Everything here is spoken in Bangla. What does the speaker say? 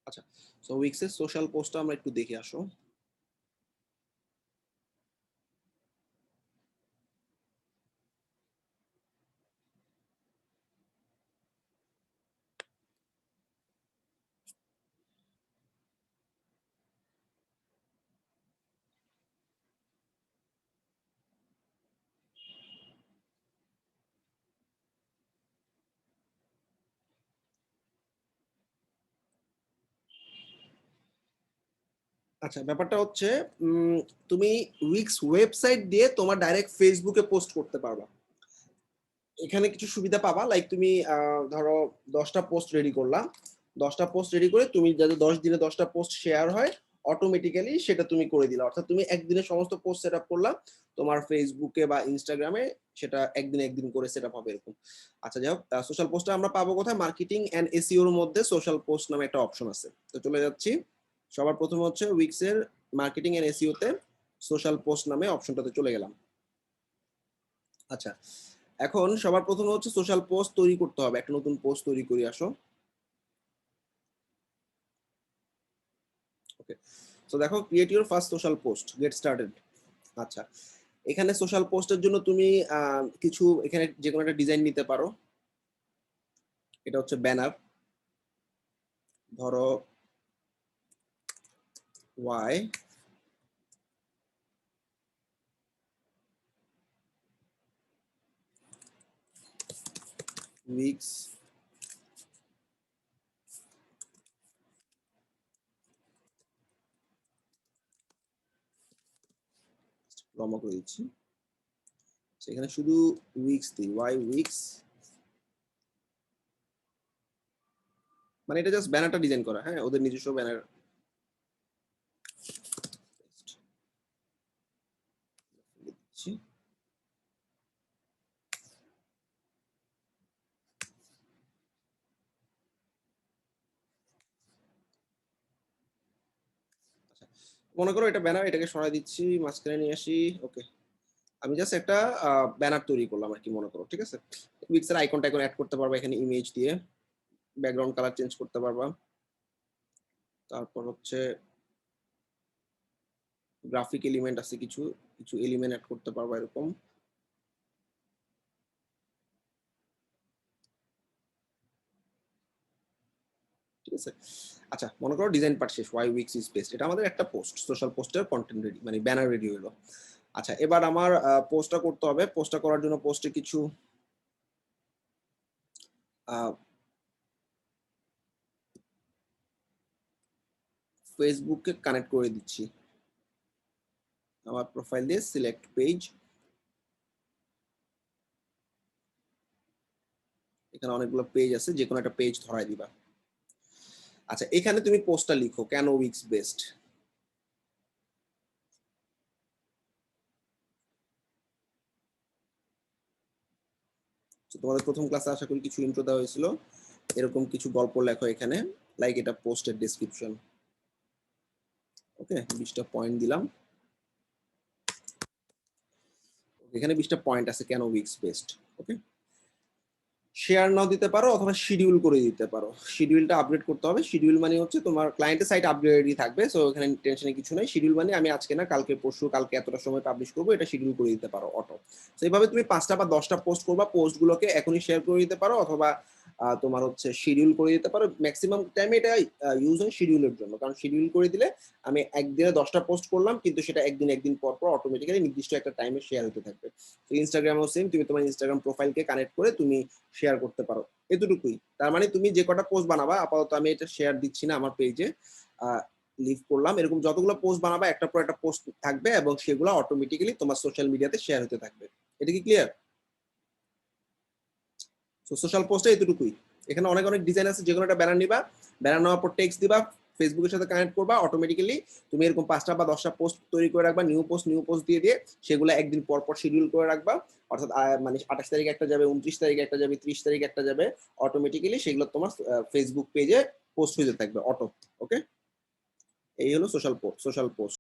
আচ্ছা, সো উইক্সের সোশ্যাল পোস্টটা আমরা একটু দেখে আসো। আচ্ছা, ব্যাপারটা হচ্ছে তুমি উইক্স ওয়েবসাইট দিয়ে তোমার ডাইরেক্ট ফেসবুকে পোস্ট করতে পারবা। এখানে কিছু সুবিধা পাবা, লাইক তুমি ধরো 10টা পোস্ট রেডি করলা, 10টা পোস্ট রেডি করে তুমি যাতে 10 দিনে 10টা পোস্ট শেয়ার হয় অটোমেটিক্যালি সেটা তুমি করে দিলা। অর্থাৎ তুমি একদিনে সমস্ত পোস্ট সেট আপ করলা তোমার ফেসবুকে বা ইনস্টাগ্রামে, সেটা একদিন করে সেট আপ হবে এরকম। আচ্ছা, যাই হোক, সোশ্যাল পোস্টটা আমরা পাবো কোথায়? মার্কেটিং এন্ড এসইও এর মধ্যে সোশ্যাল পোস্ট নামে একটা অপশন আছে। তো চলে যাচ্ছি, সবার প্রথমে হচ্ছে উইক্স এর মার্কেটিং এন্ড এসইও তে সোশ্যাল পোস্ট নামে অপশনটাতে চলে গেলাম। আচ্ছা, এখন সবার প্রথমে হচ্ছে সোশ্যাল পোস্ট তৈরি করতে হবে। একটা নতুন পোস্ট তৈরি করে আসো। ওকে, সো দেখো, create your first social post, get started. আচ্ছা, এখানে সোশ্যাল পোস্টের জন্য তুমি কিছু এখানে যে কোনো একটা ডিজাইন নিতে পারো। এটা হচ্ছে ব্যানার, ধরো ওয়াই উইক্স লম্বা করে দিচ্ছি, সেখানে শুধু উইক্স দিই, ওয়াই উইক্স, মানে এটা জাস্ট ব্যানারটা ডিজাইন করা, হ্যাঁ, ওদের নিজস্ব ব্যানার। মনে করো এটা ব্যানার, এটাকে সরাই দিচ্ছি, মাঝখানে নিয়ে আসি। ওকে, আমি জাস্ট একটা ব্যানার তৈরি করলাম আর কি, মনে করো, ঠিক আছে। উইক্স এর আইকনটা এখন অ্যাড করতে পারবা এখানে ইমেজ দিয়ে, ব্যাকগ্রাউন্ড কালার চেঞ্জ করতে পারবা, তারপর হচ্ছে গ্রাফিক এলিমেন্ট আছে, কিছু কিছু এলিমেন্ট অ্যাড করতে পারবা এরকম। ঠিক আছে, আচ্ছা, মনে করো ডিজাইন পার্ট শেষ, ওয়াই উইক্স ইজ বেস্ট, এটা আমাদের একটা পোস্ট, সোশ্যাল পোস্টের কন্টেন্ট রেডি, মানে ব্যানার রেডি হলো। আচ্ছা, এবার আমার পোস্টটা করতে হবে। পোস্টটা করার জন্য পোস্টে কিছু ফেসবুককে কানেক্ট করে দিচ্ছি। আমার প্রোফাইল দিয়ে সিলেক্ট পেজ, এখানে অনেকগুলো পেজ আছে, যে কোনো একটা পেজ ধরাই দিবা। আচ্ছা, এখানে তুমি পোস্টটা লিখো, কেন উইক্স বেস্ট। তোমাদের প্রথম ক্লাসে আশা করি কিছু ইন্ট্রো দেওয়া হয়েছিল, এরকম কিছু গল্প লেখো এখানে, লাইক এটা পোস্টের ডেসক্রিপশন। ওকে, 20টা পয়েন্ট দিলাম, এখানে 20টা পয়েন্ট আছে কেন উইক্স বেস্ট। ওকে, শেয়ার নাও দিতে পারো অথবা শিডিউল করে দিতে পারো। শিডিউলটা আপডেট করতে হবে। শিডিউল মানে হচ্ছে তোমার ক্লায়েন্টের সাইট আপডেটই থাকবে, সো এখানে টেনশনে কিছু নাই। শিডিউল মানে আমি আজকে না কালকে পরশু, কালকে এতটা সময় পাবলিশ করবো, এটা শিডিউল করে দিতে পারো অটো। তো এইভাবে তুমি 5টা বা 10টা পোস্ট করবা, পোস্টগুলোকে এখনই শেয়ার করে দিতে পারো, অথবা তোমার হচ্ছে শিডিউল করে দিতে পারো। ম্যাক্সিমাম টাইমে এটা ইউজ হয় শিডিউলের জন্য, কারণ শিডিউল করে দিলে আমি একদিনে 10টা পোস্ট করলাম, কিন্তু সেটা একদিন পর পর অটোমেটিক্যালি নির্দিষ্ট একটা টাইমে শেয়ার হতে থাকবে। তো ইনস্টাগ্রামেও সেম, তুমি তোমার ইনস্টাগ্রাম প্রোফাইলকে কানেক্ট করে তুমি শেয়ার করতে পারো, এতটুকুই। তার মানে তুমি যে কটা পোস্ট বানাবা, আপাতত আমি এটা শেয়ার দিচ্ছি না আমার পেজে, লিভ করলাম, এরকম যতগুলো পোস্ট বানাবা একটার পর একটা পোস্ট থাকবে এবং সেগুলো অটোমেটিক্যালি তোমার সোশ্যাল মিডিয়াতে শেয়ার হতে থাকবে। এটা কি ক্লিয়ার? সোশ্যাল পোস্টে এতটুকুই। এখানে অনেক অনেক ডিজাইন আছে, যে কোনো একটা ব্যানার নিবা, ব্যানার নেওয়ার পর টেক্সট দিবা, ফেসবুকের সাথে কানেক্ট করবা, অটোমেটিক্যালি তুমি এরকম 5টা বা 10টা পোস্ট তৈরি করে রাখবা, নিউ পোস্ট দিয়ে দিয়ে সেগুলো একদিন পর পর শিডিউল করে রাখবা। অর্থাৎ মানে 28 তারিখে একটা যাবে, 29 তারিখে একটা যাবে, 30 তারিখে একটা যাবে, অটোমেটিক্যালি সেগুলো তোমার ফেসবুক পেজে পোস্ট হয়ে থাকবে অটো। ওকে, এই হলো সোশ্যাল পোস্ট।